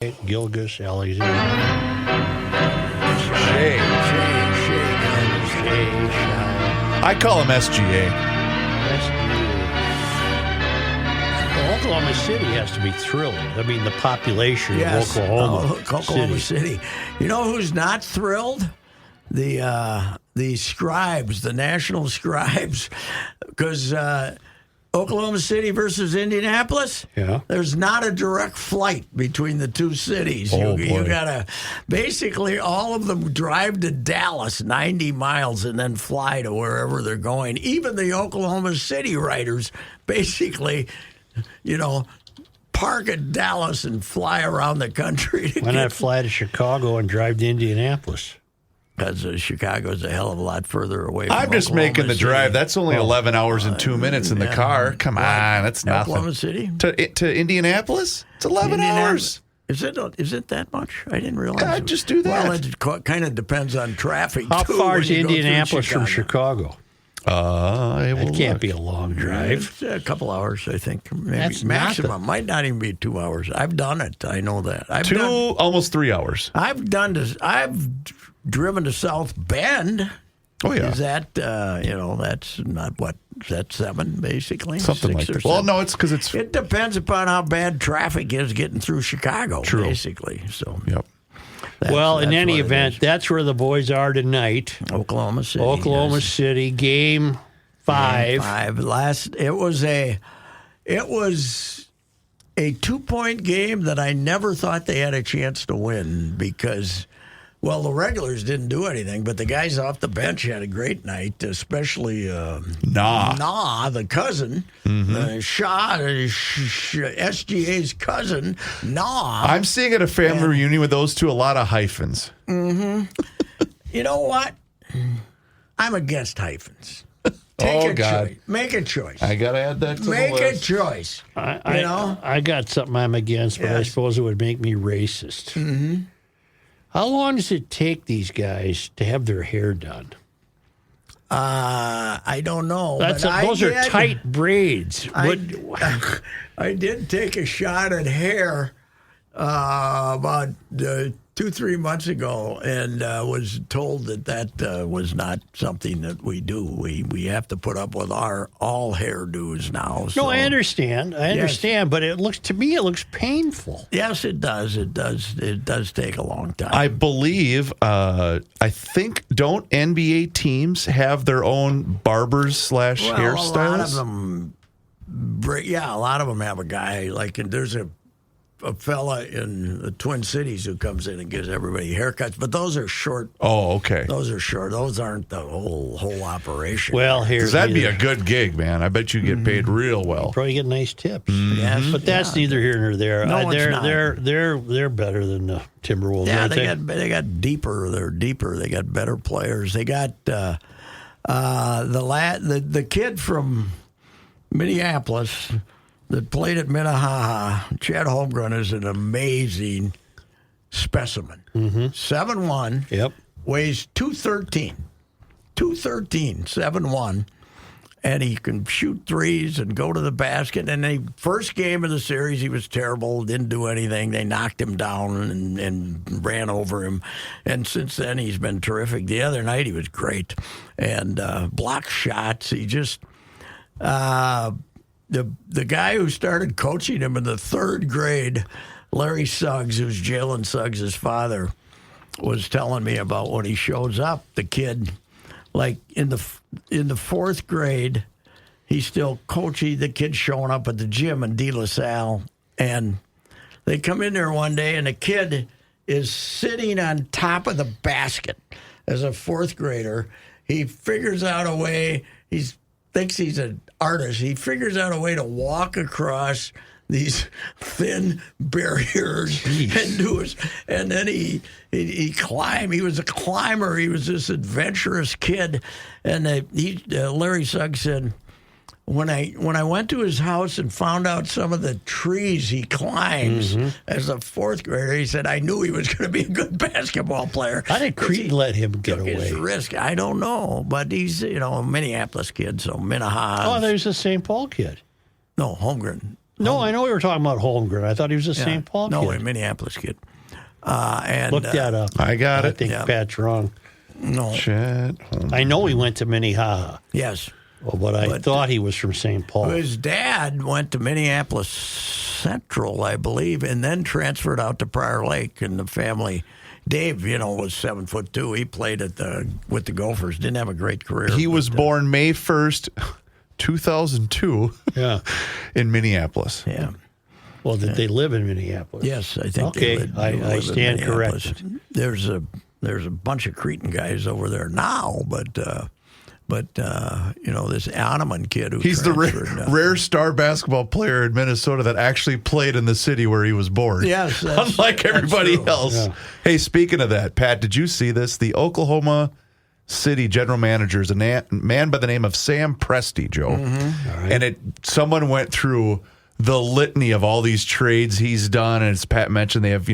Gilgis, Alexander. Shea. I call him SGA. Well, Oklahoma City has to be thrilled. I mean, the population of Oklahoma City. You know who's not thrilled? The scribes, the national scribes, because Oklahoma City versus Indianapolis. Yeah, there's not a direct flight between the two cities. Oh, you gotta basically all of them drive to Dallas 90 miles and then fly to wherever they're going. Even the Oklahoma City writers basically, park at Dallas and fly around the country. Why not fly to Chicago and drive to Indianapolis? Because Chicago's a hell of a lot further away from I'm just Oklahoma making the City. drive. That's only 11 hours and 2 minutes in the car. Come on, that's nothing. Oklahoma City? To Indianapolis? It's 11 hours. Is it that much? I didn't realize. Yeah, just do that. Well, it kind of depends on traffic. How too, far when is you go through Indianapolis from Chicago? It Can't be a long drive. It's a couple hours, I think. Maybe That's maximum. Might not even be 2 hours. I've done it. I know that. Almost 3 hours. I've driven to South Bend. Oh, yeah. Is that, that's not what, is that 7, basically? Something 6 like or that. Well, 7? no, it's because it's... It depends upon how bad traffic is getting through Chicago, True. basically. So, Yep. In any what it event, is. that's where the boys are tonight. Oklahoma City. Oklahoma City, game 5. It was a 2-point game that I never thought they had a chance to win because, well, the regulars didn't do anything, but the guys off the bench had a great night, especially the cousin, Shaw, SGA's cousin, I'm seeing at a family reunion with those two a lot of hyphens. Mm-hmm. You know what? I'm against hyphens. God. Make a choice. I got to add that to the Make list. a choice. I got something I'm against, but I suppose it would make me racist. Mm-hmm. How long does it take these guys to have their hair done? I don't know. Those are tight braids. I did take a shot at hair about 2-3 months ago, and was told that was not something that we do. We have to put up with our all hairdos now. So. No, I understand, but it looks painful. Yes, it does. It does take a long time. I believe, I think, don't NBA teams have their own barbers / hairstylists? A lot of them. A lot of them have a guy there's a fella in the Twin Cities who comes in and gives everybody haircuts, but those are short. Oh, okay. Those are short. Those aren't the whole operation. Well, that'd be a good gig, man. I bet you get paid real well. Probably get nice tips. Yes, but that's neither here nor there. No, it's not. They're better than the Timberwolves. Yeah, aren't they got deeper. They're deeper. They got better players. They got the kid from Minneapolis that played at Minnehaha. Chad Holmgren is an amazing specimen. 7'1". Yep. Weighs 213. 7'1". And he can shoot threes and go to the basket. And the first game of the series, he was terrible, didn't do anything. They knocked him down and ran over him. And since then, he's been terrific. The other night, he was great. And blocked shots. He just... The guy who started coaching him in the 3rd grade, Larry Suggs, who's Jalen Suggs' father, was telling me about when he shows up. The kid, in the 4th grade, he's still coaching. The kid's showing up at the gym in De La Salle, and they come in there one day, and the kid is sitting on top of the basket as a 4th grader. He figures out a way. Thinks he's an artist. He figures out a way to walk across these thin barriers and do it. And then he climbed. He was a climber. He was this adventurous kid. And Larry Suggs said, when I went to his house and found out some of the trees he climbs as a 4th grader, he said, I knew he was going to be a good basketball player. How did Creighton let him get took away? His risk. I don't know, but he's a Minneapolis kid, so Minnehaha. Oh, there's a St. Paul kid. No, Holmgren. No, I know we were talking about Holmgren. I thought he was a St. Paul no, kid. a Minneapolis kid. And Look that up. I got I it. think Pat's wrong. no, Chet Holmgren. I know he went to Minnehaha, yes. but I thought he was from St. Paul. His dad went to Minneapolis Central, I believe, and then transferred out to Prior Lake. And the family, Dave, was 7'2". He played with the Gophers. Didn't have a great career. He was born May 1st, 2002, Yeah. in Minneapolis. Yeah. Well, did they live in Minneapolis? Yes, I think. Okay, they live I in stand Minneapolis. corrected. There's a bunch of Cretan guys over there now, but this Ahneman kid who He's the transferred, rare star basketball player in Minnesota that actually played in the city where he was born. Yes, Unlike everybody true. else. Yeah. Hey, speaking of that, Pat, did you see this? The Oklahoma City general manager is a man by the name of Sam Presti, Joe. Mm-hmm. And someone went through the litany of all these trades he's done. And as Pat mentioned, they have,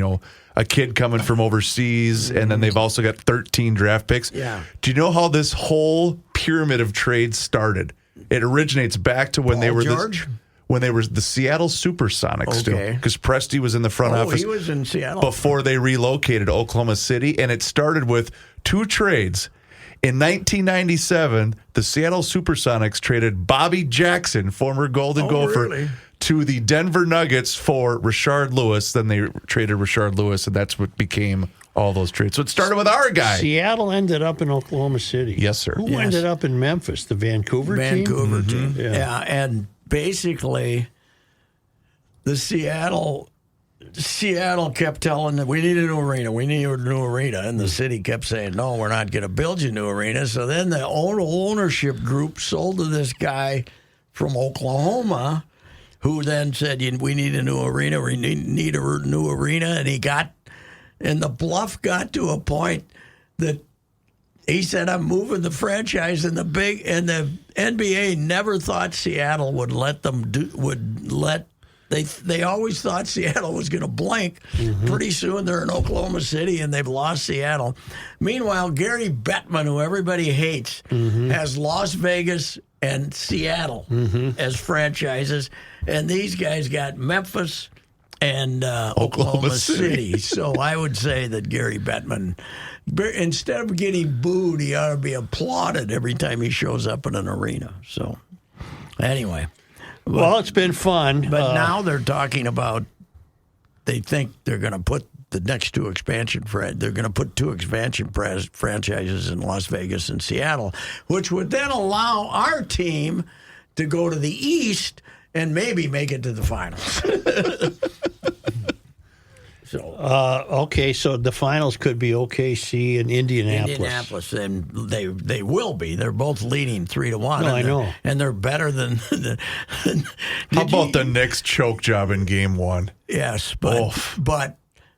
a kid coming from overseas, and then they've also got 13 draft picks. Yeah. Do you know how this whole pyramid of trades started? It originates back to when Paul they were George? when they were the Seattle Supersonics still, Okay. because Presti was in the front office he was in Seattle. before they relocated to Oklahoma City, and it started with two trades. In 1997, the Seattle Supersonics traded Bobby Jackson, former Golden Gopher, really? to the Denver Nuggets for Rashard Lewis. Then they traded Rashard Lewis, and that's what became all those trades. So it started with our guy. Seattle ended up in Oklahoma City. Yes, sir. Who Yes. ended up in Memphis? The Vancouver team? Vancouver team. Yeah. Yeah, and basically, the Seattle kept telling them, we need a new arena, and the city kept saying, no, we're not going to build you a new arena. So then the ownership group sold to this guy from Oklahoma, who then said, we need a new arena, we need a new arena, and the bluff got to a point that he said, I'm moving the franchise, and the NBA never thought Seattle would let them They always thought Seattle was going to blink. Pretty soon they're in Oklahoma City and they've lost Seattle. Meanwhile, Gary Bettman, who everybody hates, has Las Vegas and Seattle as franchises. And these guys got Memphis and Oklahoma City. So I would say that Gary Bettman, instead of getting booed, he ought to be applauded every time he shows up in an arena. So anyway. Well, it's been fun. But now they're talking about, they think they're going to put the next two expansion they're going to put two expansion franchises in Las Vegas and Seattle, which would then allow our team to go to the East and maybe make it to the finals. okay, so the finals could be OKC and Indianapolis, and they will be. They're both leading 3-1. No, I know, and they're better than. How about the Knicks choke job in Game 1? Yes, but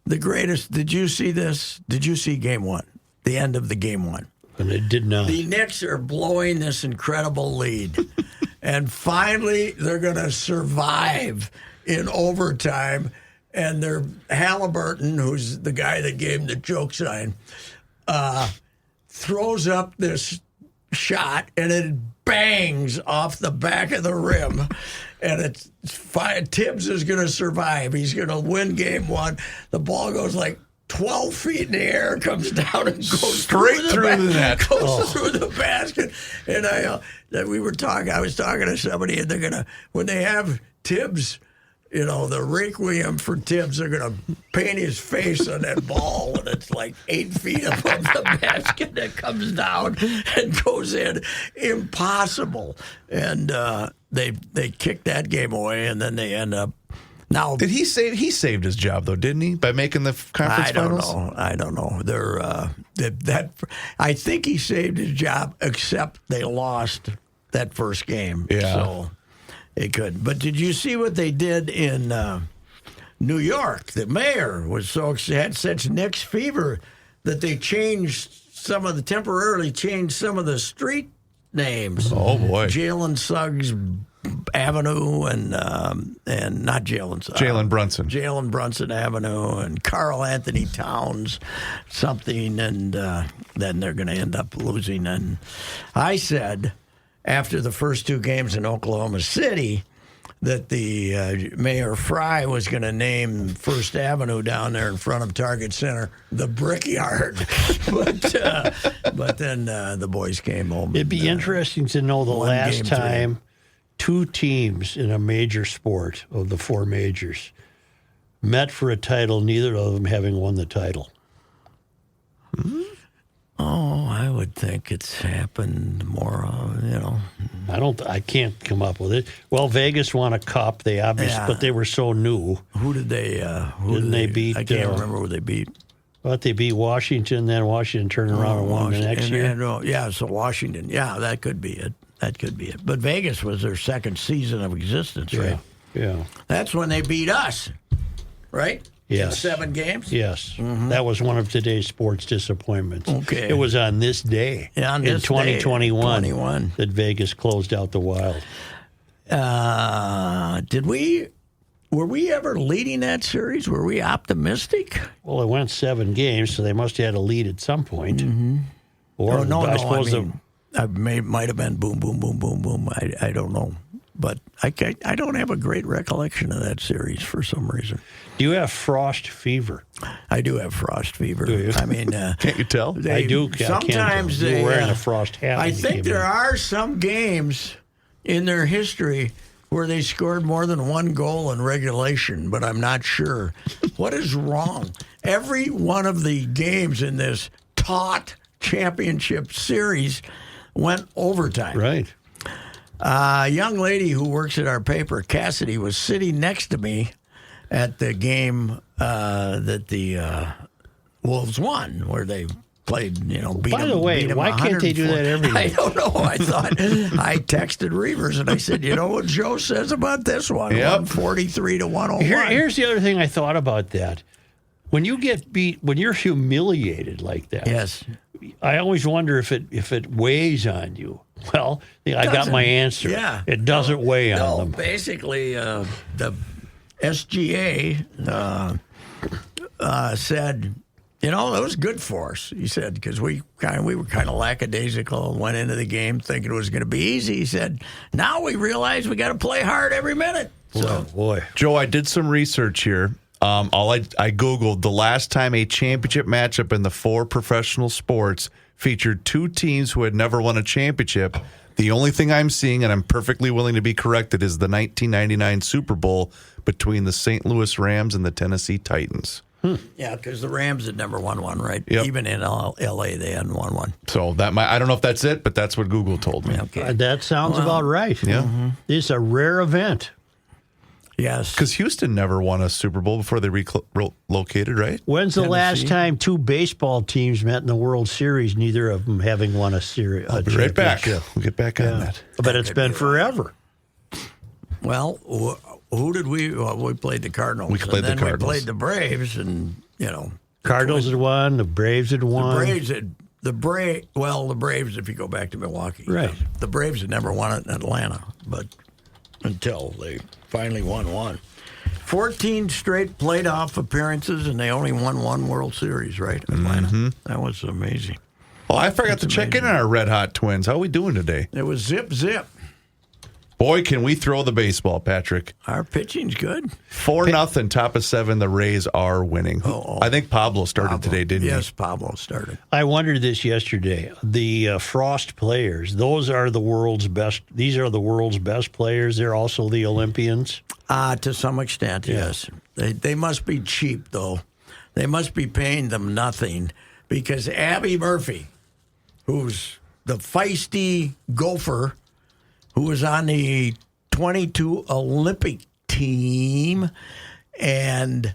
the greatest. Did you see this? Did you see Game 1? The end of the Game 1. And it did not. The Knicks are blowing this incredible lead, and finally they're going to survive in overtime. And they're Halliburton, who's the guy that gave him the choke sign, throws up this shot, and it bangs off the back of the rim. And it's fine. Tibbs is going to survive. He's going to win Game 1. The ball goes like 12 feet in the air, comes down and goes straight through the net. Goes through the basket. And I was talking to somebody, and they're going to, when they have Tibbs, the requiem for Tibbs, they're going to paint his face on that ball, and it's like 8 feet above the basket that comes down and goes in. Impossible. And they kicked that game away, and then they end up. Now, Did he saved his job though, didn't he, by making the conference finals? I don't know. I think he saved his job, except they lost that first game. Yeah. So they couldn't. But did you see what they did in New York? The mayor had such Knicks fever that they temporarily changed some of the street names. Oh boy, Jalen Suggs Avenue and not Jalen Suggs. Jalen Brunson Avenue and Carl Anthony Towns something, and then they're going to end up losing. And I said, after the first two games in Oklahoma City, that the Mayor Fry was going to name First Avenue down there in front of Target Center the Brickyard, but then the boys came home. It'd be interesting to know the won last game time two teams in a major sport of the four majors met for a title, neither of them having won the title. Oh, I would think it's happened more, I can't come up with it. Well, Vegas won a cup. They obviously, but they were so new. Who did they? Didn't they beat? I can't remember who they beat. But they beat Washington. Then Washington turned around and won the next year. So Washington. Yeah, that could be it. But Vegas was their second season of existence, right? Yeah. That's when they beat us, right? Yes. In 7 games? Yes. That was one of today's sports disappointments. Okay. It was on this day, on this in 2021, day, 21. that Vegas closed out the Wild. Were we ever leading that series? Were we optimistic? Well, it went 7 games, so they must have had a lead at some point. Or I suppose might have been boom, boom, boom, boom, boom. I don't know. But I don't have a great recollection of that series for some reason. Do you have frost fever? I do have frost fever. Do you? I mean, Can't you tell? I do. Sometimes you they were wearing a frost hat. I when you think came there in. are some games in their history where they scored more than 1 goal in regulation, but I'm not sure. What is wrong? Every one of the games in this taut championship series went overtime. Right. A young lady who works at our paper, Cassidy, was sitting next to me at the game that the Wolves won, where they played, beat them. By the way, why can't they do that every I night? don't know. I I texted Reavers and I said, you know what Joe says about this one? Yep. 143 to 101. Here's the other thing I thought about that. When you get beat, when you're humiliated like that, Yes. I always wonder if it weighs on you. Well, I got my answer. Yeah. It doesn't weigh on them. Basically, the SGA said, it was good for us. He said, because we were kind of lackadaisical and went into the game thinking it was going to be easy. He said, now we realize we got to play hard every minute. So, Boy. Joe, I did some research here. I Googled the last time a championship matchup in the 4 professional sports featured 2 teams who had never won a championship. The only thing I'm seeing, and I'm perfectly willing to be corrected, is the 1999 Super Bowl between the St. Louis Rams and the Tennessee Titans. yeah, because the Rams had never won one, right? Yep. Even in L.A., they hadn't won one. So I don't know if that's it, but that's what Google told me. Okay. That sounds about right. Yeah. It's a rare event. Yes. Because Houston never won a Super Bowl before they relocated, right? When's the last Tennessee. time 2 baseball teams met in the World Series, neither of them having won a series? I'll be right back. We'll get back on that. But it's been forever. Well, who did we? Well, we played the Cardinals. We played the and then Cardinals. We played the Braves, and Cardinals had won. The Braves had won. the Braves. If you go back to Milwaukee, Right. The Braves had never won it in Atlanta, but until they finally won one. 14 straight playoff appearances, and they only won 1 World Series, right? Atlanta. That was amazing. Oh, I forgot to check in on our Red Hot Twins. How are we doing today? It was zip. Boy, can we throw the baseball, Patrick. Our pitching's good. 4-0, top of 7. The Rays are winning. I think Pablo started today, didn't he? Yes, Pablo started. I wondered this yesterday. The Frost players, those are the world's best. These are the world's best players. They're also the Olympians. To some extent, yes. They must be cheap, though. They must be paying them nothing because Abby Murphy, who's the feisty gopher who was on the 22 Olympic team and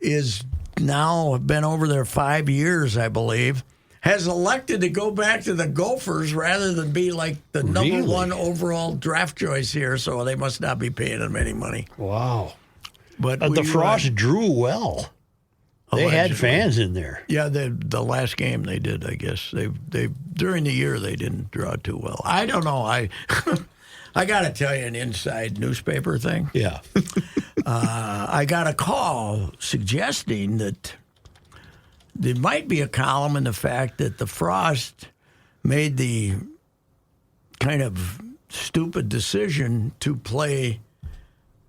is now been over there 5 years, I believe, has elected to go back to the Gophers rather than be like the number 1 overall draft choice here. So they must not be paying them any money. Wow. But The Frost drew well. They had fans in there. Yeah, the last game they did, I guess. They during the year they didn't draw too well. I don't know. I got to tell you an inside newspaper thing. Yeah. I got a call suggesting that there might be a column in the fact that the Frost made the kind of stupid decision to play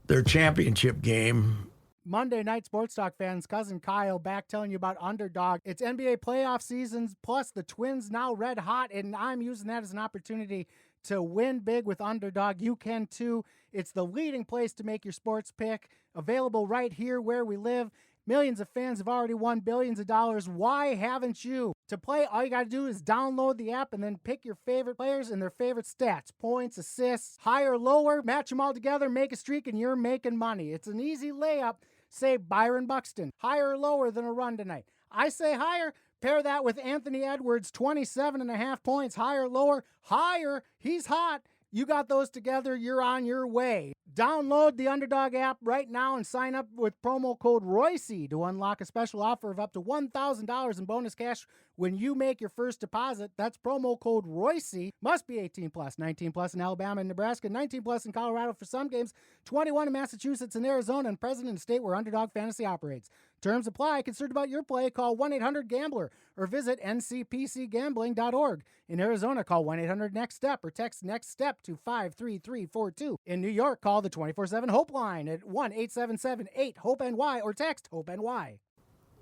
their championship game. Monday night, Sports Talk fans, cousin Kyle back telling you about Underdog. It's NBA playoff seasons, plus the Twins now red hot, and I'm using that as an opportunity to win big with Underdog. You can too. It's the leading place to make your sports pick, available right here where we live. Millions of fans have already won billions of dollars. Why haven't you? To play, all you got to do is download the app and then pick your favorite players and their favorite stats, points, assists, higher or lower, match them all together, make a streak, and you're making money. It's an easy layup. Say Byron Buxton, higher or lower than a run tonight. I say higher. Pair that with Anthony Edwards, 27.5 points, higher or lower. Higher, he's hot. You got those together, you're on your way. Download the Underdog app right now and sign up with promo code Royce to unlock a special offer of up to $1,000 in bonus cash when you make your first deposit. That's promo code Royce. Must be 18 plus, 19 plus in Alabama and Nebraska, 19 plus in Colorado for some games, 21 in Massachusetts and Arizona, and present in the state where Underdog Fantasy operates. Terms apply. Concerned about your play? Call 1-800-GAMBLER or visit ncpcgambling.org. In Arizona, call 1-800-NEXT-STEP or text NEXT STEP to 53342. In New York, call the 24/7 Hope line at 1-877-8-HOPE-NY or text HOPE-NY.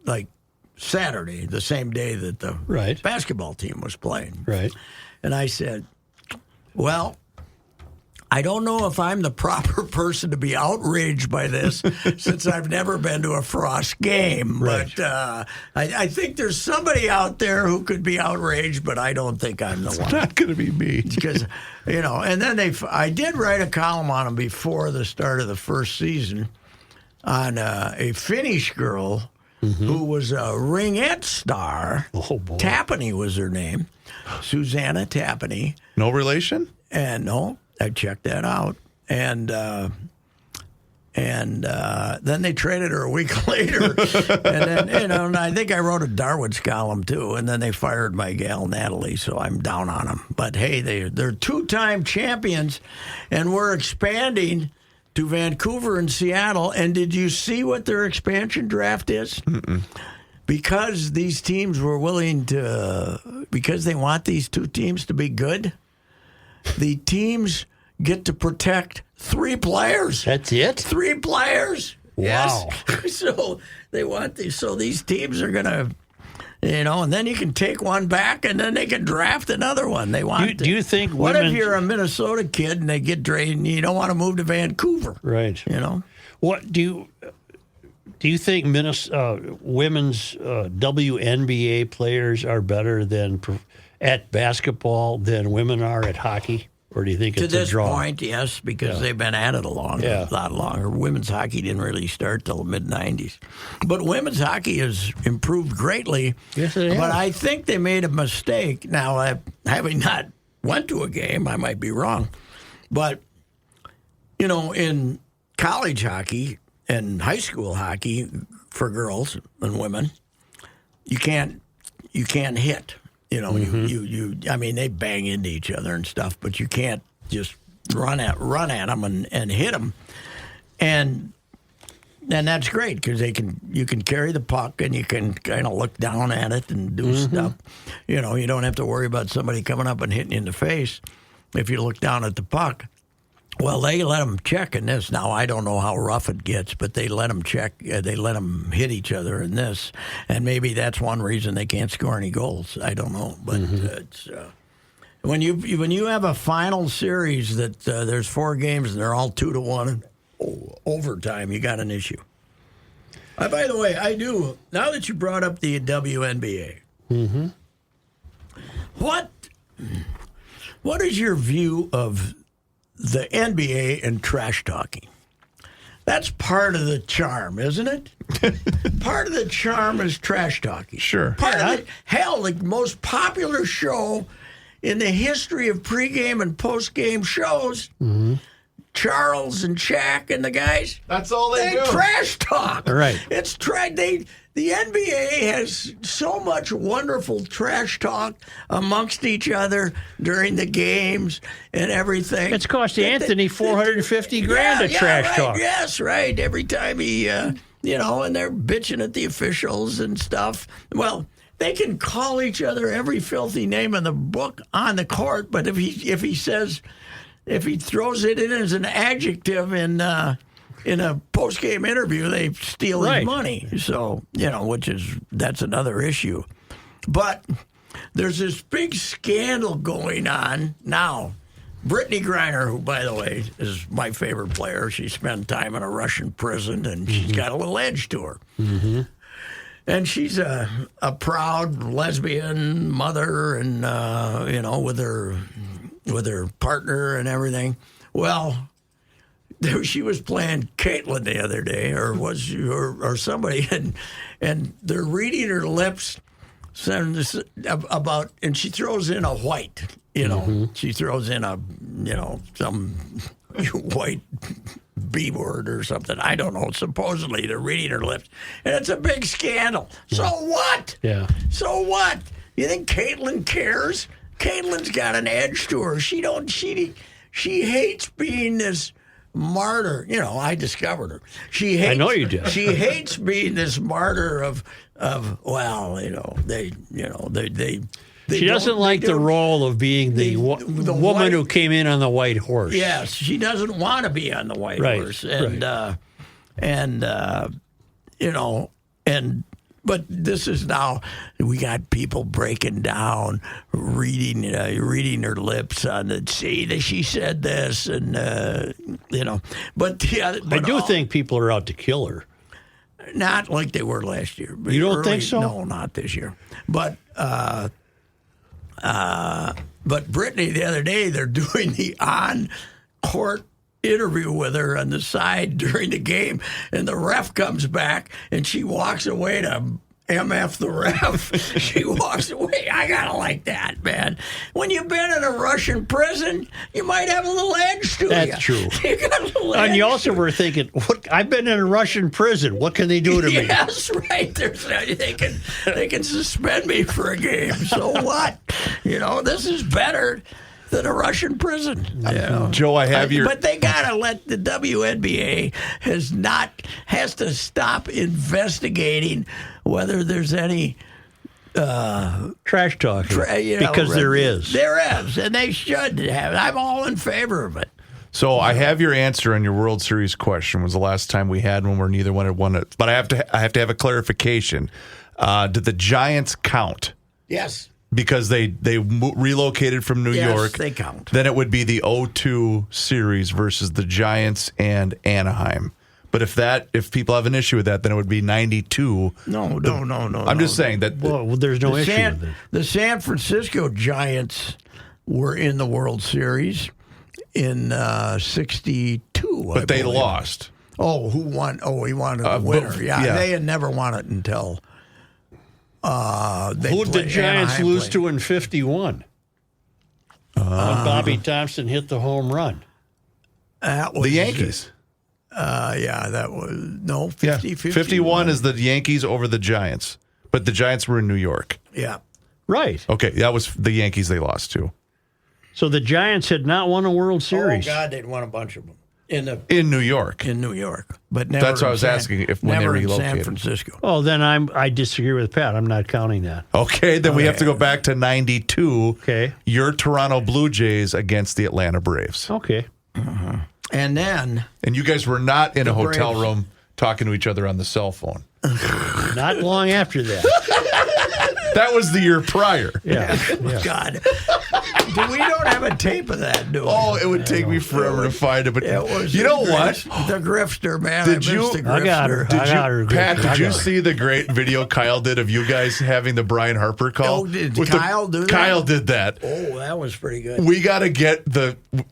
Like Saturday, the same day that the Right. basketball team was playing. Right. And I said, well, I don't know if I'm the proper person to be outraged by this since I've never been to a Frost game. Right. But I think there's somebody out there who could be outraged, but I don't think I'm the one. It's not going to be me. Because, and then I did write a column on them before the start of the first season on a Finnish girl who was a ringette star. Oh, boy. Tapani was her name, Susanna Tapani. No relation? And no, I checked that out. And then they traded her a week later. And then, and I think I wrote a Darwin's column too. And then they fired my gal Natalie, so I'm down on them. But hey, they're two-time champions, and we're expanding to Vancouver and Seattle. And did you see what their expansion draft is? Mm-mm. Because these teams were willing to, because they want these two teams to be good, the teams get to protect 3 players. That's it? 3 players. Wow. Yes. So they want these. So these teams are going to, and then you can take one back, and then they can draft another one. They want. Do you think what women? if you're a Minnesota kid and they get drafted and you don't want to move to Vancouver? Right. What do you think women's WNBA players are better than at basketball than women are at hockey? Or do you think to it's a this draw? point, yes, because they've been at it a lot longer. Women's hockey didn't really start till the mid-'90s. But women's hockey has improved greatly. Yes, it has. But I think they made a mistake. Now, having not went to a game, I might be wrong. But, in college hockey and high school hockey for girls and women, you can't hit. I mean, they bang into each other and stuff, but you can't just run at them and hit them. And that's great because you can carry the puck and you can kind of look down at it and do stuff. You don't have to worry about somebody coming up and hitting you in the face if you look down at the puck. Well, they let them check in this. Now, I don't know how rough it gets, but they let them check. They let them hit each other in this. And maybe that's one reason they can't score any goals. I don't know. But it's when you have a final series that there's 4 games and they're all 2-1 overtime, you got an issue. By the way, I do. Now that you brought up the WNBA, what is your view of the NBA and trash talking? That's part of the charm, isn't it? Part of the charm is trash talking. Sure. The most popular show in the history of pregame and postgame shows, Charles and Shaq and the guys. That's all they do. Trash talk. Right. It's the NBA has so much wonderful trash talk amongst each other during the games and everything. It's cost Anthony $450,000 to trash talk. Yes, right. Every time he, and they're bitching at the officials and stuff. Well, they can call each other every filthy name in the book on the court, but if he throws it in as an adjective in in a post-game interview, they steal Right. his money. So, that's another issue. But there's this big scandal going on now. Brittany Griner, who, by the way, is my favorite player. She spent time in a Russian prison, and she's got a little edge to her. Mm-hmm. And she's a proud lesbian mother, and with her partner and everything. Well, she was playing Caitlin the other day, or somebody, and they're reading her lips. And she throws in a white, she throws in some white B word or something. I don't know. Supposedly they're reading her lips, and it's a big scandal. So what? Yeah. So what? You think Caitlin cares? Caitlin's got an edge to her. She hates being this martyr. I discovered her. She hates, I know you did. She hates being this martyr of She doesn't like the role of being the woman white, who came in on the white horse. Yes, she doesn't want to be on the white horse, but this is now we got people breaking down, reading her lips on it. See that she said this, and But I do think people are out to kill her. Not like they were last year. You don't think so? No, not this year. But Brittany, the other day, they're doing the on-court interview with her on the side during the game, and the ref comes back, and she walks away to MF the ref. She walks away. I gotta like that, man. When you've been in a Russian prison, you might have a little edge to you. That's true. You got a little And edge you also to were thinking, I've been in a Russian prison. What can they do to me? Yes, right. They can suspend me for a game. So what? This is better than a Russian prison. Joe, I have your. But they gotta let the WNBA has to stop investigating whether there's any Trash talk. Because there is. There is, and they should have. I'm all in favor of it. So I have your answer on your World Series question. Was the last time we had one where neither one had won it? But I have to have a clarification. Did the Giants count? Yes. Because they relocated from New York. They count. Then it would be the 0-2 series versus the Giants and Anaheim. But if people have an issue with that, then it would be 92. No. I'm just saying that. Well, there's no issue with it. The San Francisco Giants were in the World Series in 62. But they lost. Oh, who won? Oh, he wanted the winner. Yeah, they had never won it until Who did the Giants lose to in 51? When Bobby Thompson hit the home run. That was the Yankees. That was 50, 51 is the Yankees over the Giants. But the Giants were in New York. Yeah. Right. Okay, that was the Yankees they lost to. So the Giants had not won a World Series. Oh, God, they'd won a bunch of them. In New York. In New York. But never That's what I was asking if when they never in relocated. San Francisco. Oh, then I disagree with Pat. I'm not counting that. Okay, then we have to go back to 92. Okay. Your Toronto Blue Jays against the Atlanta Braves. Okay. And then... And you guys were not in a hotel Braves. room talking to each other on the cell phone. Not long after that. That was the year prior. Yeah. God. We don't have a tape of that, do we? Oh, it would take me forever to find it. But It was you know what? The grifter, man. Did I missed you- the grifter. I got her. Did I got her. Pat, did I you got her. see the great video Kyle did of you guys having the Brian Harper call? Oh, did With Kyle do that? Kyle did that. Oh, that was pretty good. We got to get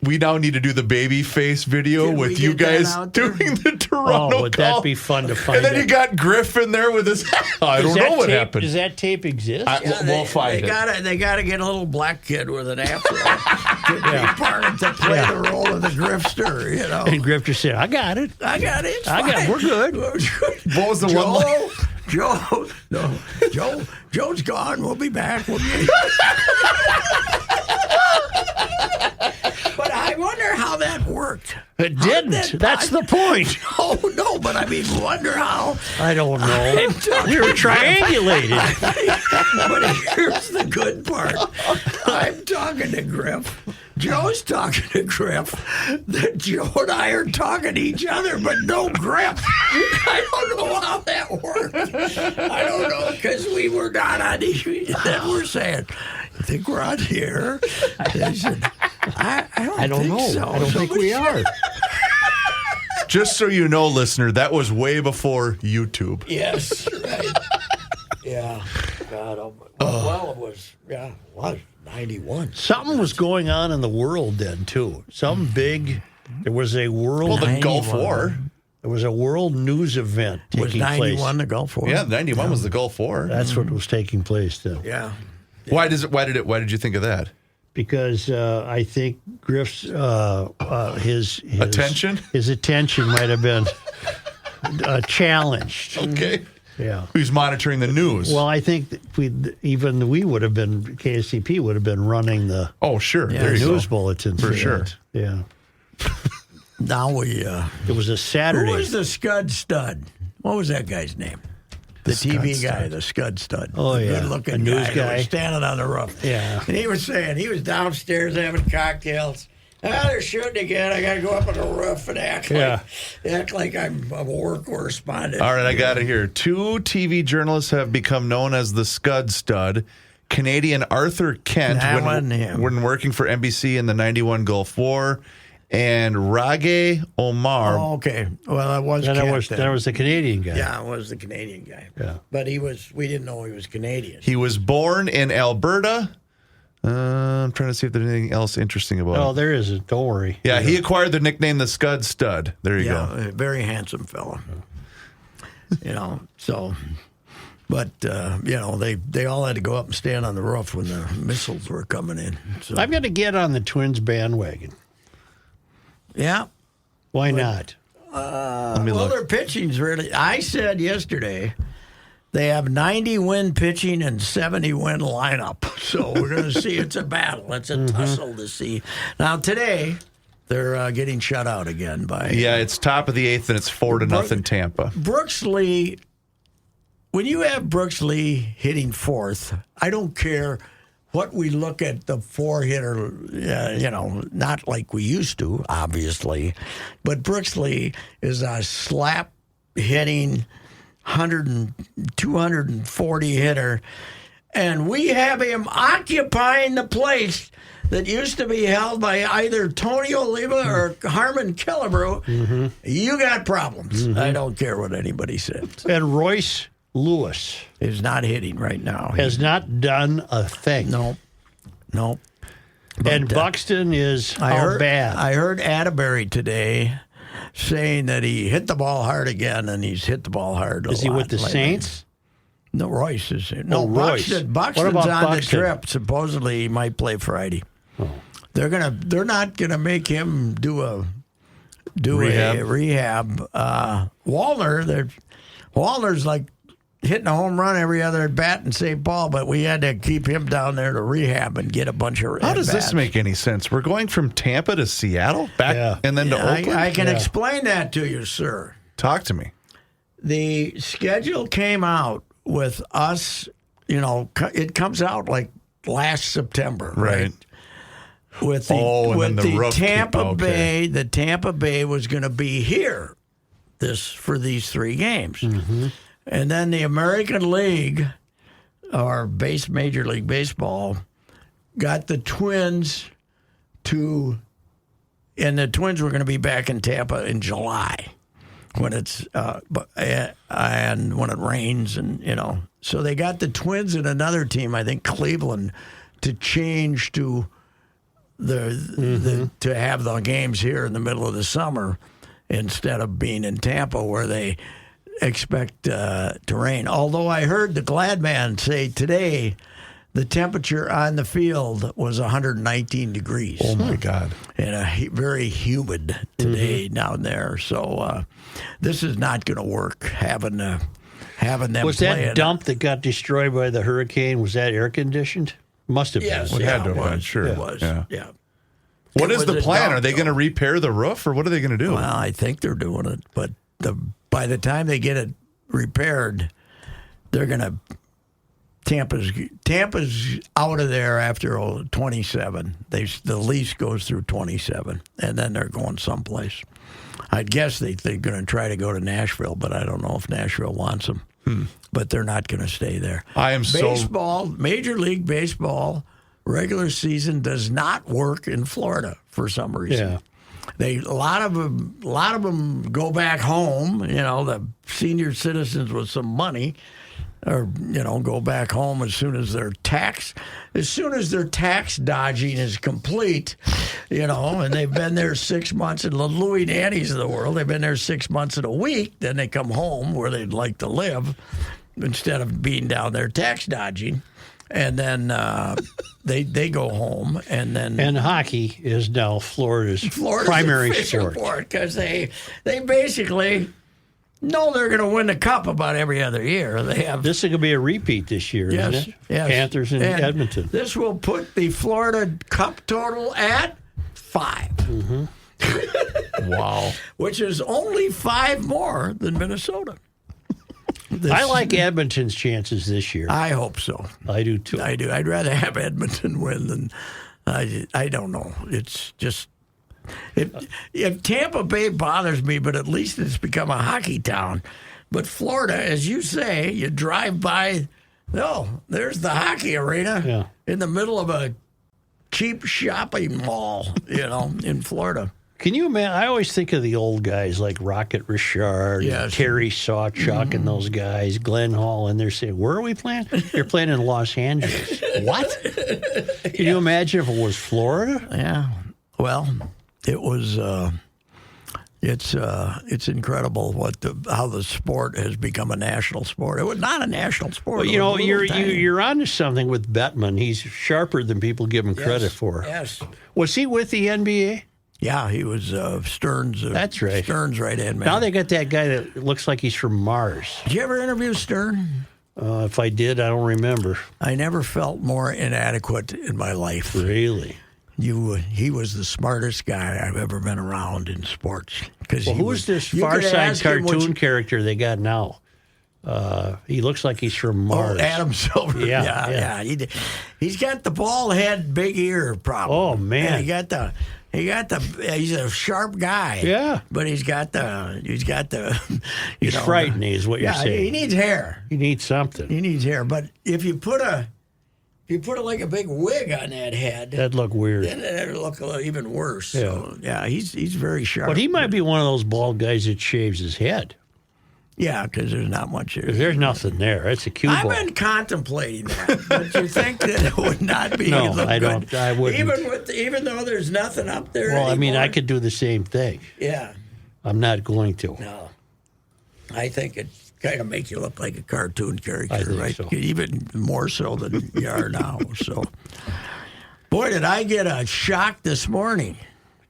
we now need to do the baby face video Can we with you get that guys out there? doing the Toronto Oh, would call. that be fun to find And then out? you got Griff in there with his, I don't know what happened. Does that tape exist? We'll find it. They gotta get a little black kid with an afro to play the role of the grifter, And Grifter said, I got it. I got it. We're good. What was the one? Joe's gone. We'll be back. But I wonder how that worked. It didn't. That's the point. Oh, no, but I mean, wonder how. I don't know. We were triangulated. But here's the good part. I'm talking to Griff. Joe's talking to Griff. That Joe and I are talking to each other, but no Griff. I don't know how that worked. I don't know, because we were not on the. Then we're saying, you think we're on here? I said, I don't think know. so. I don't think we are. Just so you know, listener, that was way before YouTube. Yes, right. Yeah. God, well, it was, 91. Something was going on in the world then, too. Something big. There was a world. Well, the Gulf 91. War. There was a world news event Was taking 91 place. the Gulf War? Yeah, 91 was the Gulf War. That's what was taking place then. Yeah. Why did you think of that? Because I think Griff's his Attention? his attention might have been challenged. Okay. Yeah. Who's monitoring the news? Well, I think that we would have been KSCP would have been running the oh, sure. There you news go. bulletins For that. sure. Yeah. Now we. It was a Saturday. Who was the Scud Stud? What was that guy's name? The TV guy, the Scud Stud. Oh, The yeah. good-looking A news that guy. was standing on the roof. Yeah. And he was saying, he was downstairs having cocktails. They're shooting again. I got to go up on the roof and act like I'm a war correspondent. All right, I got it here. 2 TV journalists have become known as the Scud Stud. Canadian Arthur Kent, That wasn't him. when working for NBC in the 91 Gulf War, and Rage Omar. Oh, okay. Well, that was Then Kent it was then. that was the Canadian guy. Yeah, it was the Canadian guy. Yeah. But we didn't know he was Canadian. He was born in Alberta. I'm trying to see if there's anything else interesting about Oh, him. there isn't. Don't worry. Yeah, he acquired the nickname the Scud Stud. There you go. A very handsome fella. So, but they all had to go up and stand on the roof when the missiles were coming in. So, I've got to get on the Twins bandwagon. yeah. Why not? Let me Well, look. their pitching's really. I said yesterday they have 90 win pitching and 70 win lineup. So we're going to see. It's a battle. It's a tussle to see. Now today they're getting shut out again by. Yeah, it's top of the 8th, and it's 4-0 Tampa. Brooks Lee. When you have Brooks Lee hitting 4th, I don't care what we look at the 4-hitter, not like we used to, obviously, but Brooks Lee is a slap hitting 240 hitter, and we have him occupying the place that used to be held by either Tony Oliva or Harmon Killebrew. You got problems. I don't care what anybody says. And Royce Lewis Is not hitting right now. has not done a thing. No. And But, Buxton is bad. I heard Atterbury today saying that he hit the ball hard again, and he's hit the ball hard. Is he with the lately. Saints? No, Royce is here. No, Royce. Buxton's What about on Buxton? the trip. Supposedly he might play Friday. Oh. They're not gonna make him do a rehab. Wallner's like hitting a home run every other at bat in St. Paul, but we had to keep him down there to rehab and get a bunch of. How does this at-bats. make any sense? We're going from Tampa to Seattle, back Yeah. and then to Oakland? I can Yeah. explain that to you, sir. Talk to me. The schedule came out with us, it comes out like last September, right? With the, Oh, and with then the the roof came- Tampa okay. Bay, the Tampa Bay was going to be here for these 3 games. Mm-hmm. And then the American League, or Major League Baseball, got the Twins and the Twins were going to be back in Tampa in July when it's and when it rains, and so they got the Twins and another team, I think Cleveland, to change to to have the games here in the middle of the summer instead of being in Tampa where they expect to rain. Although I heard the Gladman say today the temperature on the field was 119 degrees. Oh, my God. And very humid today down there. So this is not going to work, having them Was play that dump that got destroyed by the hurricane, was that air conditioned? Must have Yes, been. It had to it have been, was. sure. It was, Yeah. yeah. What It is was the a plan? dump, Are they going to though. repair the roof, or what are they going to do? Well, I think they're doing it, but by the time they get it repaired, they're going to Tampa's out of there after 27. The lease goes through 27, and then they're going someplace. I guess they're going to try to go to Nashville, but I don't know if Nashville wants them. But they're not going to stay there. Baseball, Major League Baseball, regular season does not work in Florida for some reason. Yeah. A lot of them go back home. The senior citizens with some money, or go back home as soon as their tax dodging is complete. And they've been there 6 months. And the Louis Nannies of the world, they've been there 6 months in a week. Then they come home where they'd like to live instead of being down there tax dodging. And then they go home, and then hockey is now Florida's primary sport because they basically know they're going to win the cup about every other year. This is going to be a repeat this year, isn't it? Yes. Panthers and Edmonton. This will put the Florida Cup total at 5. Mm-hmm. Wow. Which is only 5 more than Minnesota. I like Edmonton's chances this year. I hope so. I do too. I do. I'd rather have Edmonton win than I don't know. It's just if Tampa Bay bothers me, but at least it's become a hockey town. But Florida, as you say, you drive by, there's the hockey arena in the middle of a cheap shopping mall, in Florida. Can you imagine? I always think of the old guys like Rocket Richard, Terry Sawchuk, and those guys, Glenn Hall, and they're saying, "Where are we playing? You're playing in Los Angeles." What? Can you imagine if it was Florida? Yeah. Well, it was. It's incredible how the sport has become a national sport. It was not a national sport. Well, you're onto something with Bettman. He's sharper than people give him credit for. Yes. Was he with the NBA? Yeah, he was Stern's. That's right. Stern's right-hand man. Now they got that guy that looks like he's from Mars. Did you ever interview Stern? If I did, I don't remember. I never felt more inadequate in my life. Really? He was the smartest guy I've ever been around in sports. Who's this Far Side cartoon character they got now? He looks like he's from Mars. Oh, Adam Silver. Yeah. He's got the bald head, big ear problem. Oh man, and he's a sharp guy. Yeah, but he's got the he's frightening is what you're saying. He needs hair. He needs something. He needs hair. But if you put like a big wig on that head, that'd look weird. Then it'd look even worse. So, he's very sharp. But he might be one of those bald guys that shaves his head. Yeah, because there's not much there. There's nothing there. It's a cue ball. I've been contemplating that. But you think that it would not be No, I good? don't. I wouldn't. Even though there's nothing up there Well, anymore. I mean, I could do the same thing. Yeah. I'm not going to. No. I think it kind of make you look like a cartoon character, I think right? so. Even more so than you are now. So, boy, did I get a shock this morning.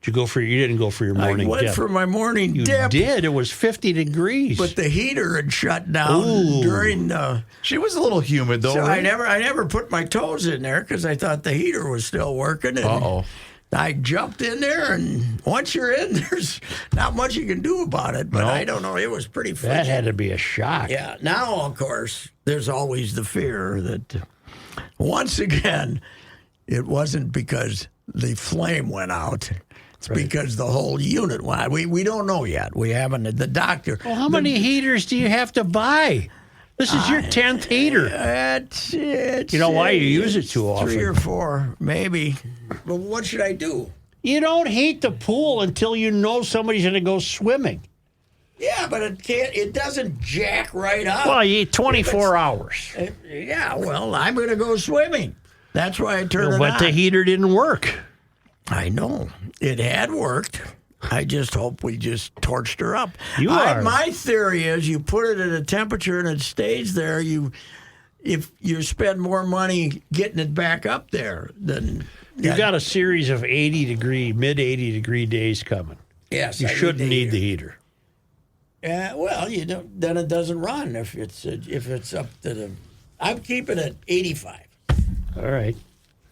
You didn't go for your morning I went dip. for my morning You dip. did. It was 50 degrees. But the heater had shut down during the. She was a little humid, though. So right? I never put my toes in there because I thought the heater was still working. And I jumped in there, and once you're in, there's not much you can do about it. But I don't know. It was pretty frigid. That had to be a shock. Yeah. Now, of course, there's always the fear that once again, it wasn't because the flame went out. It's because the whole unit went. We don't know yet. We haven't. The doctor. Well, how many heaters do you have to buy? This is your 10th heater. It's you know why you use it too often? 3 or 4, maybe. But what should I do? You don't heat the pool until you know somebody's going to go swimming. Yeah, but it can't. It doesn't jack right up. Well, you eat 24 hours. Yeah. Well, I'm going to go swimming. That's why I turned it on. But the heater didn't work. I know. It had worked. I just hope we just torched her up. My theory is you put it at a temperature and it stays there. If you spend more money getting it back up there, then you got a series of mid 80 degree days coming. Yes, you shouldn't need the heater. Well, you don't. Then it doesn't run if it's up to the. I'm keeping it 85. All right.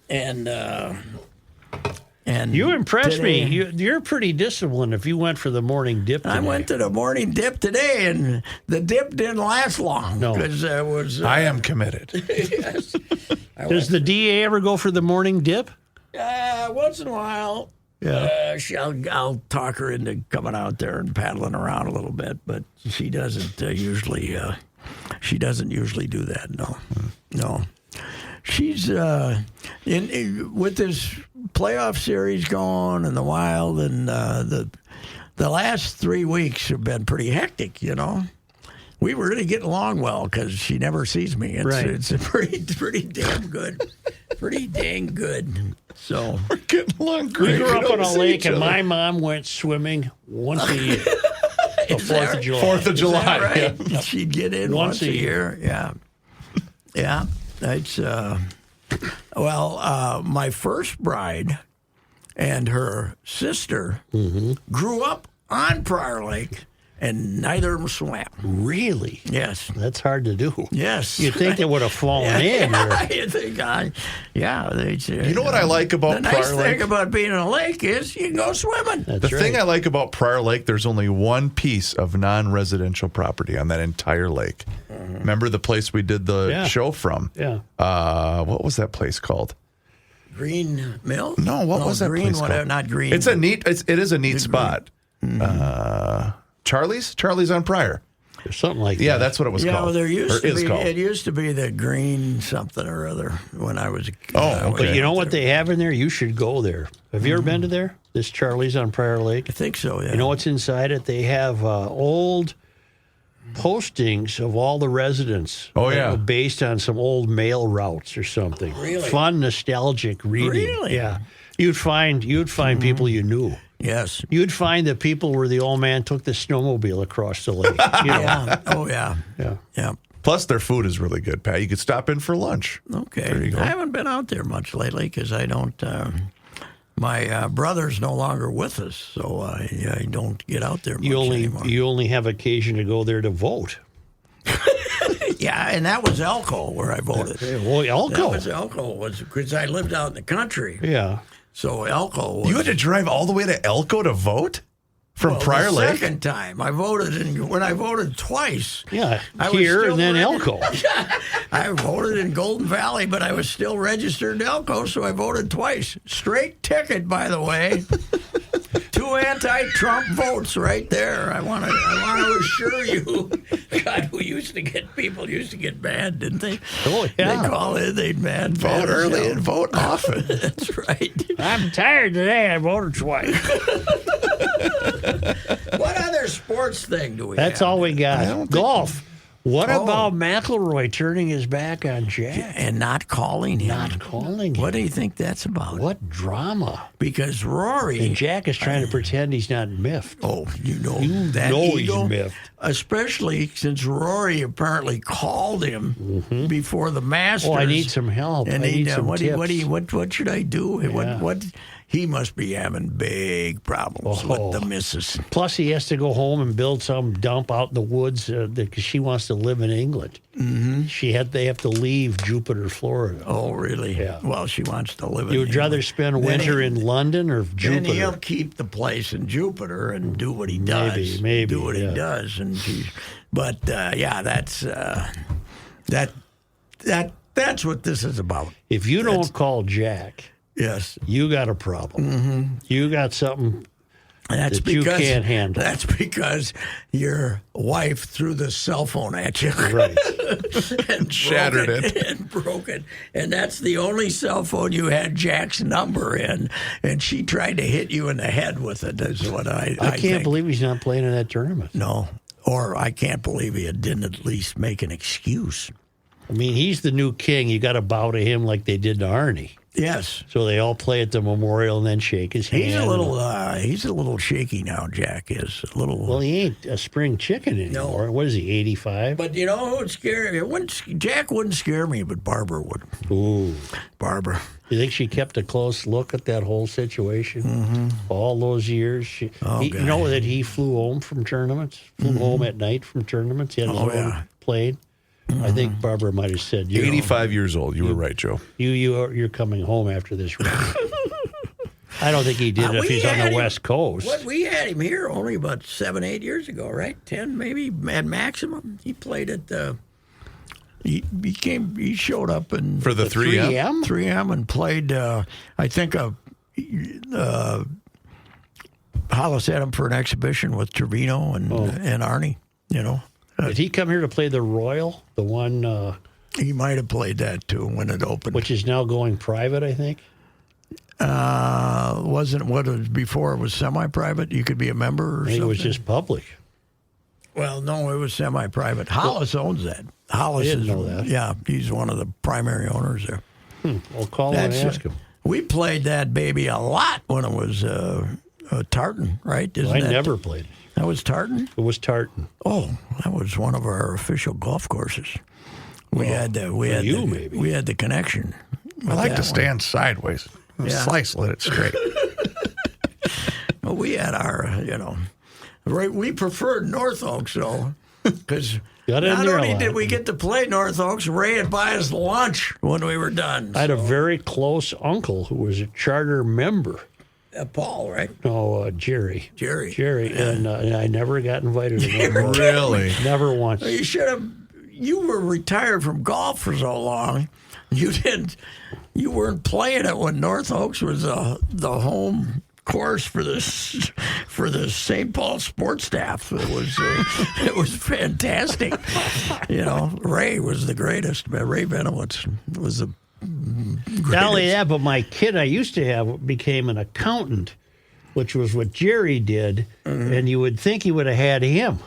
And And You impressed me. today- You're pretty disciplined if you went for the morning dip today. I went to the morning dip today, and the dip didn't last long. No. Because I was. I am committed. Yes. Does the DA ever go for the morning dip? Once in a while. Yeah. I'll talk her into coming out there and paddling around a little bit, but she doesn't usually. She doesn't usually do that. No. She's with this playoff series going and the Wild, and the last 3 weeks have been pretty hectic. We were really getting along well because she never sees me. It's pretty damn good. Pretty dang good. So We're getting along We great. grew up don't on a see lake, each and other. my mom went swimming once a year. The 4th of July. 4th of July. right? Yeah. She'd get in once a year. Yeah. It's my first bride and her sister grew up on Prior Lake, and neither of them swam. Really? Yes. That's hard to do. Yes. You'd think they would have fallen in. Or, You think You know what I like about the nice Prior thing Lake? about being in a lake is you can go swimming. that's The right. thing I like about Prior Lake, there's only one piece of non-residential property on that entire lake. Remember the place we did the Yeah. show from? Yeah. What was that place called? Green Mill? No, what was that green, place whatever, called? Not green. It is a neat spot. Charlie's on Prior. Or something like Yeah, that. that's what it was Yeah, called. well, there Or used to is be. called. It used to be the green something or other when I was. Oh, okay. But you know what they have in there? You should go there. Have you ever been to there? This Charlie's on Prior Lake? I think so. Yeah. You know what's inside it? They have old postings of all the residents. Oh, yeah. Based on some old mail routes or something. Really? Fun, nostalgic reading. Really? Yeah. You'd find people you knew. Yes. You'd find that people were the old man took the snowmobile across the lake. You know? Yeah. Oh yeah. Yeah. Yeah. Plus, their food is really good, Pat. You could stop in for lunch. Okay. There you go. I haven't been out there much lately because I don't. My brother's no longer with us, so I don't get out there much anymore. You only have occasion to go there to vote. Yeah, and that was Elko where I voted. Well, That Elko. was Elko because I lived out in the country. Yeah. So Elko was. You had to drive all the way to Elko to vote from Prior the Lake? second time I voted when I voted twice. Yeah. I was Here still and then ready. Elko. I voted in Golden Valley, but I was still registered in Elko, so I voted twice. Straight ticket, by the way. 2 anti-Trump votes right there. I want to assure you. God, people used to get mad, didn't they? Oh, yeah. They call it, they'd mad. Vote early and vote often. That's right. I'm tired today. I voted twice. What other sports thing do we have? That's all we got. Golf. What Oh. about McIlroy turning his back on Jack? And not calling him. Not calling him. What do you think that's about? What drama? Because Rory. And Jack is trying to pretend he's not miffed. Oh, You that know he's ego, miffed. especially since Rory apparently called him before the Masters. Oh, I need some help. And I need some what tips. what should I do? Yeah. What he must be having big problems Oh. with the missus. Plus, he has to go home and build some dump out in the woods because she wants to live in England. Mm-hmm. They have to leave Jupiter, Florida. Oh, really? Yeah. Well, she wants to live in You would rather England. spend Then winter he- in London or Then he'll Jupiter? keep the place in Jupiter and do what he does. Maybe, do what yeah. he does, and that's that's what this is about. If you don't call Jack, Yes, you got a problem. Mm-hmm. You got something. that's That you because can't handle. That's because your wife threw the cell phone at you. Right. And Shattered broke it. and broke it, and that's the only cell phone you had Jack's number in, and she tried to hit you in the head with it. Is what I I can't think. believe he's not playing in that tournament. No, or I can't believe he didn't at least make an excuse. I mean, he's the new king. You got to bow to him like they did to Arnie. Yes, So they all play at the memorial and then shake his hand. he's a little shaky now. Jack is a little. Well, he ain't a spring chicken anymore. What is he, 85? but you know who would scare me? Jack wouldn't scare me, but Barbara would. Ooh. Barbara. You think she kept a close look at that whole situation? All those years? You God. know that he flew home from tournaments? Flew home at night from tournaments? He had his own yeah. plane? I think Barbara might have said, you know, 85 years old. You were right, Joe. you're coming home after this race. I don't think he did if We he's on had the him- West Coast. What we had him here only about 7-8 years ago, right? 10 maybe at maximum. He played at the. He showed up in For the 3M? 3M and played. I think Hollis had him for an exhibition with Trevino and Arnie. You know, Did he come here to play the Royal, the one he might have played that too when it opened. which is now going private? I think. Wasn't what it was before? It was semi-private. You could be a member or I think something. it was just public. Well, no, it was semi-private. Hollis owns that. Hollis I didn't know that. Yeah, he's one of the primary owners there. I'll call him and ask him. We played that baby a lot when it was Tartan, right? Isn't I that- never played it. That was Tartan? It was Tartan. Oh, that was one of our official golf courses. We had the maybe. we had the connection. I like to stand sideways. Yeah. Slice, let it straight. Well, we had our, right. We preferred North Oaks, though, because Got in not there a only lot. did we get to play North Oaks, Ray would buy us lunch when we were done. I had a very close uncle who was a charter member. Paul, right? No, Jerry. Jerry. And I never got invited again. Really? Never once. You should have. You were retired from golf for so long. You weren't playing it when North Oaks was the home course for the St. Paul sports staff. It was fantastic. Ray was the greatest. Ray Benowitz was the greatest. Not only that, but my kid I used to have became an accountant, which was what Jerry did, and you would think he would have had him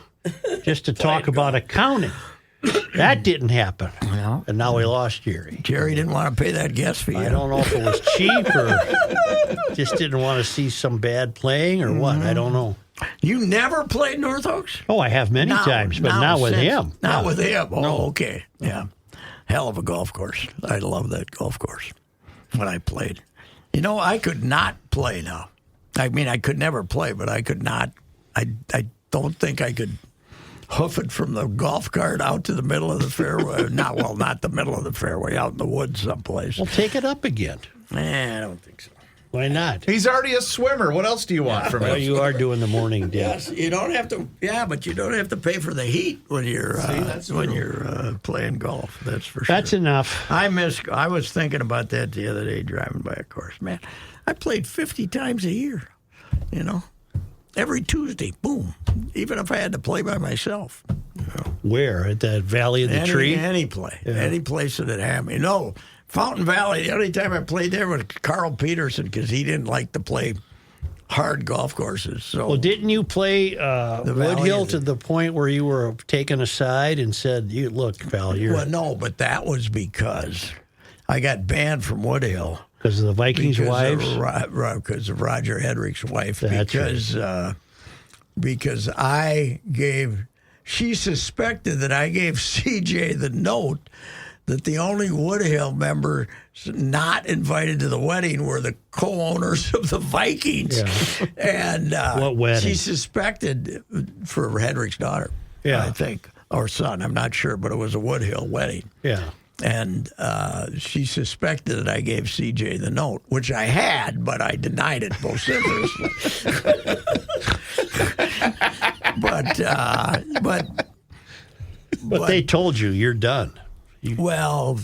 just to talk about accounting. That didn't happen. No. And now we lost Jerry. Jerry didn't want to pay that guest fee. I don't know if it was cheap or just didn't want to see some bad playing or what. I don't know. You never played North Oaks? Oh, I have many times, but not with him. Not with him. Oh, No. okay. Yeah. Hell of a golf course. I love that golf course when I played. I could not play now. I mean, I could never play, but I could not. I don't think I could hoof it from the golf cart out to the middle of the fairway. Not the middle of the fairway, out in the woods someplace. Well, take it up again. I don't think so. Why not? He's already a swimmer. What else do you want from Well, him? you are doing the morning dip. Yes, you don't have to. Yeah, but you don't have to pay for the heat when you're playing golf. That's for sure. That's enough. I was thinking about that the other day driving by a course. Man, I played 50 times a year. Every Tuesday, boom. Even if I had to play by myself. Where? At that Valley of the Tree? Any play. Any place that it had me. No, Fountain Valley, the only time I played there was Carl Peterson because he didn't like to play hard golf courses. So Well, didn't you play Valley Woodhill is- to the point where you were taken aside and said, "You look, pal, you're Well, no, but that was because I got banned from Woodhill. because of the Vikings' wives." Because of Roger Hedrick's wife. That's Because she suspected that I gave CJ the note that the only Woodhill members not invited to the wedding were the co-owners of the Vikings. Yeah. And What wedding? she suspected for Hedrick's daughter, Yeah. I think, or son. I'm not sure, but it was a Woodhill wedding. Yeah. And she suspected that I gave CJ the note, which I had, but I denied it vociferously. But they told you you're done. Well,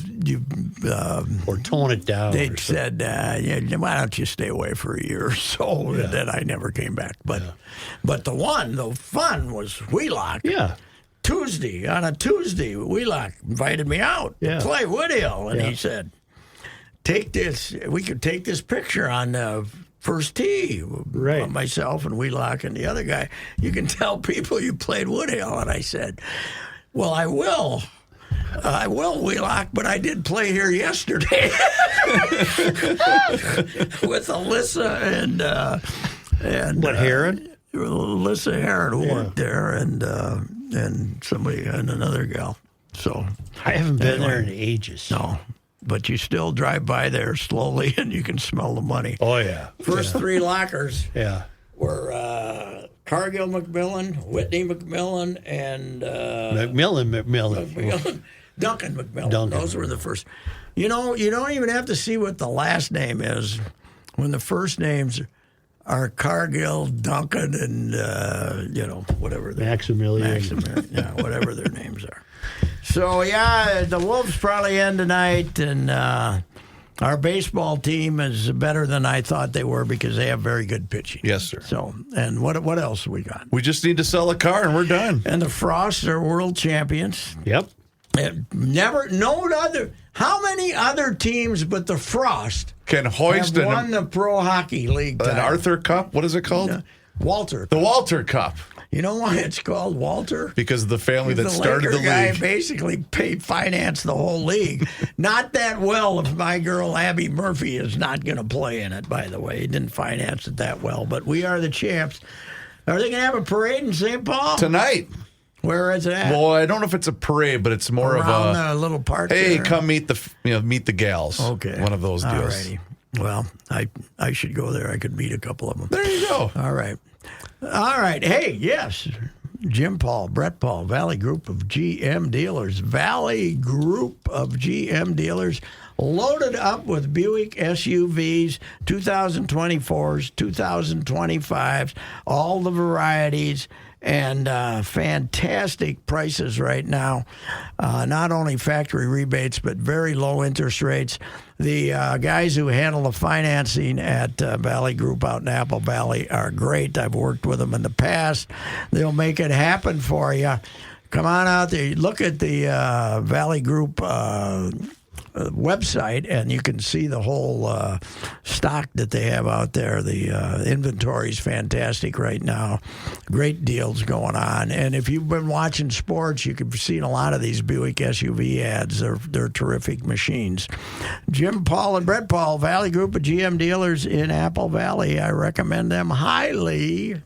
Or tone it down. they or said, why don't you stay away for a year or so? And then I never came back. But the fun was Wheelock. Yeah. On a Tuesday, Wheelock invited me out Yeah. to play Woodhill. And Yeah. he said, we could take this picture on the first tee. Right. Myself and Wheelock and the other guy. You can tell people you played Woodhill. And I said, well, I will. I will, Wheelock, but I did play here yesterday with Alyssa and What, Heron? Alyssa Heron, who worked there, and somebody and another gal. So I haven't been there in ages. no, but you still drive by there slowly, and you can smell the money. Oh, yeah. First three lockers Yeah. were Cargill McMillan, Whitney McMillan, and McMillan. Duncan McMillan. Duncan. Those were the first. You don't even have to see what the last name is. when the first names are Cargill, Duncan, and whatever Maximilian. whatever their names are. So the Wolves probably end tonight, and our baseball team is better than I thought they were because they have very good pitching. Yes, sir. So, and what else we got? We just need to sell a car and we're done. And the Frosts are world champions. Yep. How many other teams but the Frost Can hoist have won the Pro Hockey League an title? Arthur Cup? What is it called? Walter. The Walter Cup. You know why it's called Walter? Because of the family that started the Laker guy league. basically financed the whole league. Not that well if my girl Abby Murphy is not going to play in it, by the way. He didn't finance it that well, but we are the champs. Are they going to have a parade in St. Paul? Tonight. Where is it at? Well, I don't know if it's a parade, but it's more Around of a little park hey, there? come meet the gals. Okay. One of those deals. Alrighty. Well, I should go there. I could meet a couple of them. There you go. All right. Hey, yes. Jim Paul, Brett Paul, Valley Group of GM Dealers. Valley Group of GM Dealers loaded up with Buick SUVs, 2024s, 2025s, all the varieties, and fantastic prices right now. Not only factory rebates, but very low interest rates. The guys who handle the financing at Valley Group out in Apple Valley are great. I've worked with them in the past. They'll make it happen for you. Come on out there. Look at the Valley Group website, and you can see the whole stock that they have out there. The inventory is fantastic right now. Great deals going on. And if you've been watching sports, you can see a lot of these Buick SUV ads. They're terrific machines. Jim Paul and Brett Paul, Valley Group of GM Dealers in Apple Valley. I recommend them highly.